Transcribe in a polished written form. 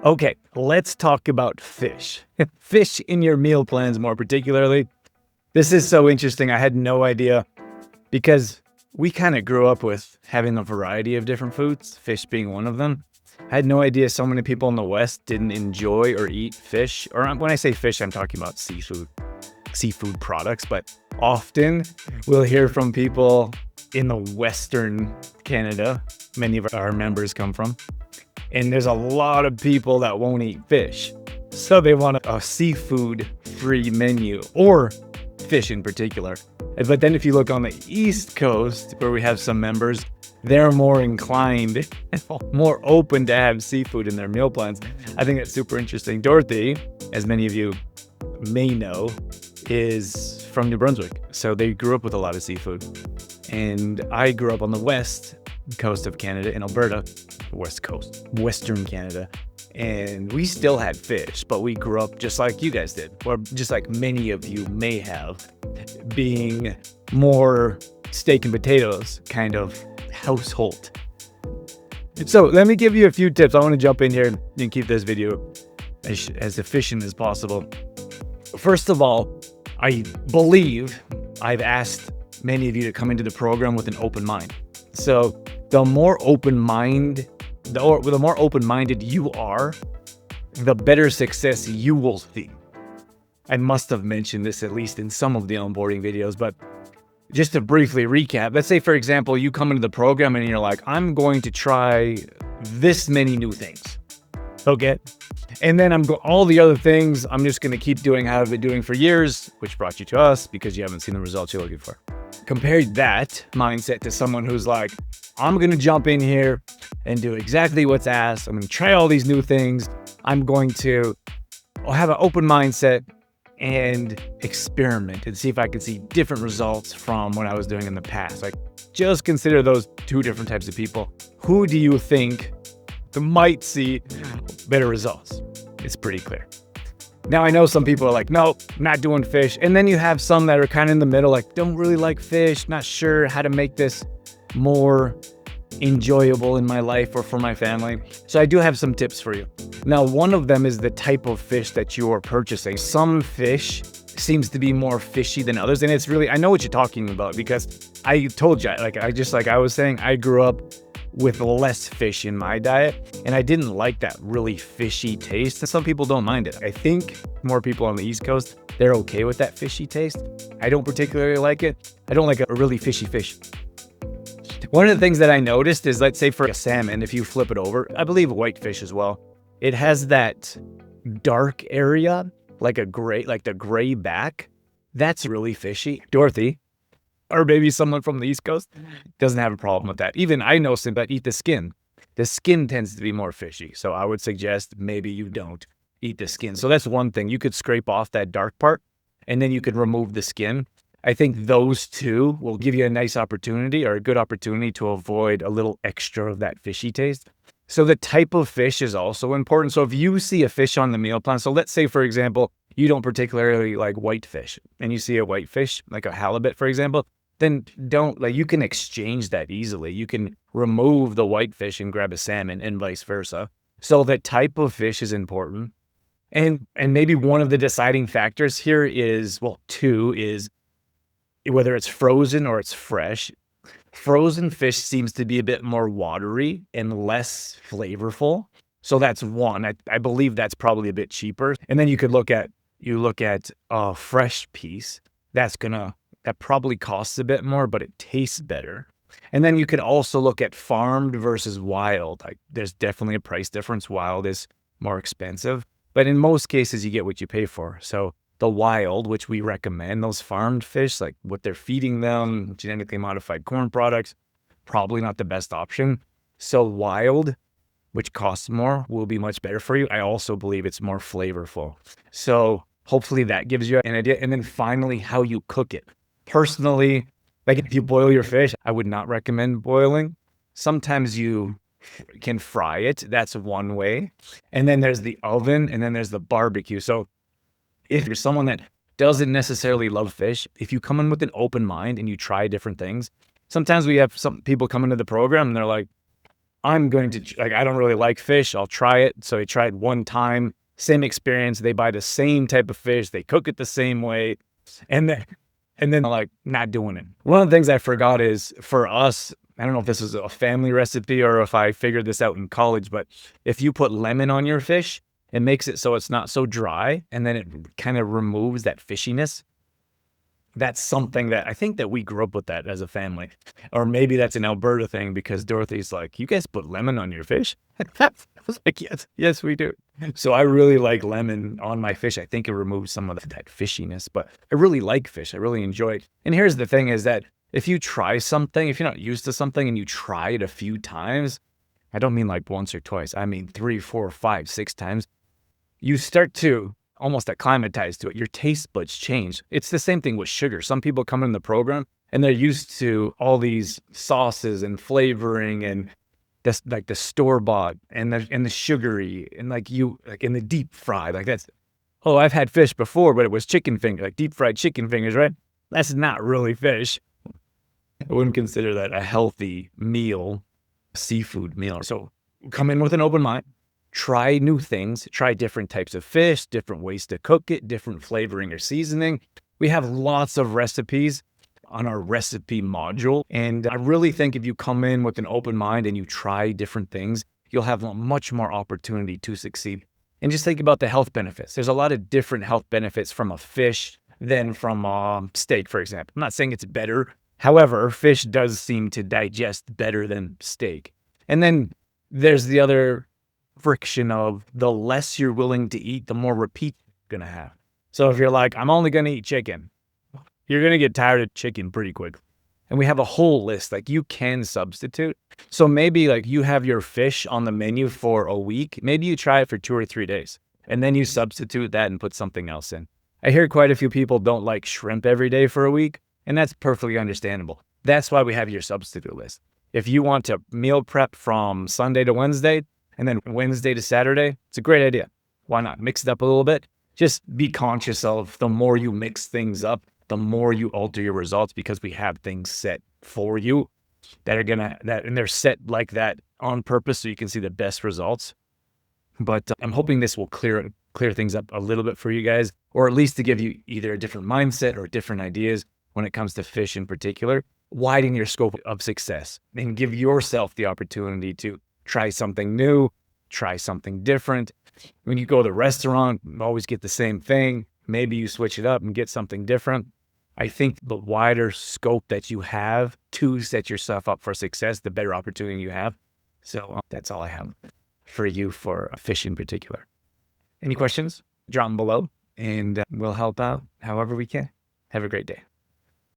Okay, let's talk about fish. Fish in your meal plans more particularly. This is so interesting. I had no idea because we kind of grew up with having a variety of different foods, fish being one of them. I had no idea so many people in the West didn't enjoy or eat fish. Or when I say fish, I'm talking about seafood products, but often we'll hear from people in the Western Canada, many of our members come from, and there's a lot of people that won't eat fish. So they want a seafood-free menu, or fish in particular. But then if you look on the East Coast, where we have some members, they're more inclined, more open to have seafood in their meal plans. I think that's super interesting. Dorothy, as many of you may know, is from New Brunswick. So they grew up with a lot of seafood. And I grew up on the west coast of Canada in Alberta, west coast, Western Canada. And we still had fish, but we grew up just like you guys did, or just like many of you may have, being more steak and potatoes kind of household. So let me give you a few tips. I want to jump in here and keep this video as efficient as possible. First of all, I believe I've asked many of you to come into the program with an open mind. So the more open-minded you are, the better success you will see. I must have mentioned this at least in some of the onboarding videos, but just to briefly recap, let's say, for example, you come into the program and you're like, I'm going to try this many new things. Okay. And then all the other things, I'm just going to keep doing how I've been doing for years, which brought you to us because you haven't seen the results you're looking for. Compare that mindset to someone who's like, I'm going to jump in here and do exactly what's asked. I'm going to try all these new things. I'm going to have an open mindset and experiment and see if I can see different results from what I was doing in the past. Like, just consider those two different types of people. Who do you think might see better results? It's pretty clear. Now, I know some people are like, no, not doing fish. And then you have some that are kind of in the middle, like, don't really like fish, not sure how to make this more enjoyable in my life or for my family. So I do have some tips for you. Now, one of them is the type of fish that you are purchasing. Some fish seems to be more fishy than others. And it's really, I know what you're talking about because I told you, like I was saying, I grew up with less fish in my diet, and I didn't like that really fishy taste. And some people don't mind it. I think more people on the East Coast, they're okay with that fishy taste. I don't particularly like it. I don't like a really fishy fish. One of the things that I noticed is, let's say for a salmon, if you flip it over, I believe whitefish as well, it has that dark area, like the gray back. That's really fishy. Dorothy, or maybe someone from the East Coast, doesn't have a problem with that. Even I know some that eat the skin. The skin tends to be more fishy. So I would suggest maybe you don't eat the skin. So that's one thing. You could scrape off that dark part and then you could remove the skin. I think those two will give you a nice opportunity or a good opportunity to avoid a little extra of that fishy taste. So the type of fish is also important. So if you see a fish on the meal plan, so let's say, for example, you don't particularly like whitefish and you see a whitefish, like a halibut, for example, then you can exchange that easily. You can remove the whitefish and grab a salmon and vice versa. So the type of fish is important. And maybe one of the deciding factors here is, well, two is whether it's frozen or it's fresh. Frozen fish seems to be a bit more watery and less flavorful. So that's one. I believe that's probably a bit cheaper. And then you look at a fresh piece. That probably costs a bit more, but it tastes better. And then you could also look at farmed versus wild. Like, there's definitely a price difference. Wild is more expensive, but in most cases you get what you pay for. So the wild, which we recommend, those farmed fish, like what they're feeding them, genetically modified corn products, probably not the best option. So wild, which costs more, will be much better for you. I also believe it's more flavorful. So hopefully that gives you an idea. And then finally, how you cook it. Personally, like if you boil your fish, I would not recommend boiling. Sometimes you can fry it. That's one way. And then there's the oven, and then there's the barbecue. So if you're someone that doesn't necessarily love fish, if you come in with an open mind and you try different things, sometimes we have some people come into the program and they're like, I'm going to, like, I don't really like fish. I'll try it. So I tried one time, same experience. They buy the same type of fish. They cook it the same way. And then I'm like, not doing it. One of the things I forgot is for us, I don't know if this is a family recipe or if I figured this out in college, but if you put lemon on your fish, it makes it so it's not so dry, and then it kind of removes that fishiness. That's something that I think that we grew up with that as a family. Or maybe that's an Alberta thing because Dorothy's like, you guys put lemon on your fish? I was like, yes, we do. So I really like lemon on my fish. I think it removes some of that fishiness, but I really like fish. I really enjoy it. And here's the thing is that if you try something, if you're not used to something and you try it a few times, I don't mean like once or twice. I mean 3, 4, 5, 6 times, you start to almost acclimatize to it. Your taste buds change. It's the same thing with sugar. Some people come in the program and they're used to all these sauces and flavoring and this, like the store-bought and the sugary and like in the deep fried. Like that's, oh, I've had fish before, but it was chicken finger, like deep fried chicken fingers, right? That's not really fish. I wouldn't consider that a healthy meal, seafood meal. So come in with an open mind. Try new things, try different types of fish, different ways to cook it, different flavoring or seasoning. We have lots of recipes on our recipe module. And I really think if you come in with an open mind and you try different things, you'll have a much more opportunity to succeed. And just think about the health benefits. There's a lot of different health benefits from a fish than from steak, for example. I'm not saying it's better. However, fish does seem to digest better than steak. And then there's the other friction of the less you're willing to eat, the more repeat you're going to have. So if you're like, I'm only going to eat chicken, you're going to get tired of chicken pretty quick. And we have a whole list, like you can substitute. So maybe like you have your fish on the menu for a week. Maybe you try it for 2 or 3 days and then you substitute that and put something else in. I hear quite a few people don't like shrimp every day for a week, and that's perfectly understandable. That's why we have your substitute list. If you want to meal prep from Sunday to Wednesday, and then Wednesday to Saturday, it's a great idea. Why not mix it up a little bit? Just be conscious of the more you mix things up, the more you alter your results because we have things set for you and they're set like that on purpose so you can see the best results. But I'm hoping this will clear things up a little bit for you guys, or at least to give you either a different mindset or different ideas when it comes to fish in particular. Widen your scope of success and give yourself the opportunity to try something new, try something different. When you go to the restaurant, you always get the same thing. Maybe you switch it up and get something different. I think the wider scope that you have to set yourself up for success, the better opportunity you have. So that's all I have for you for fish in particular. Any questions? Drop them below and we'll help out however we can. Have a great day.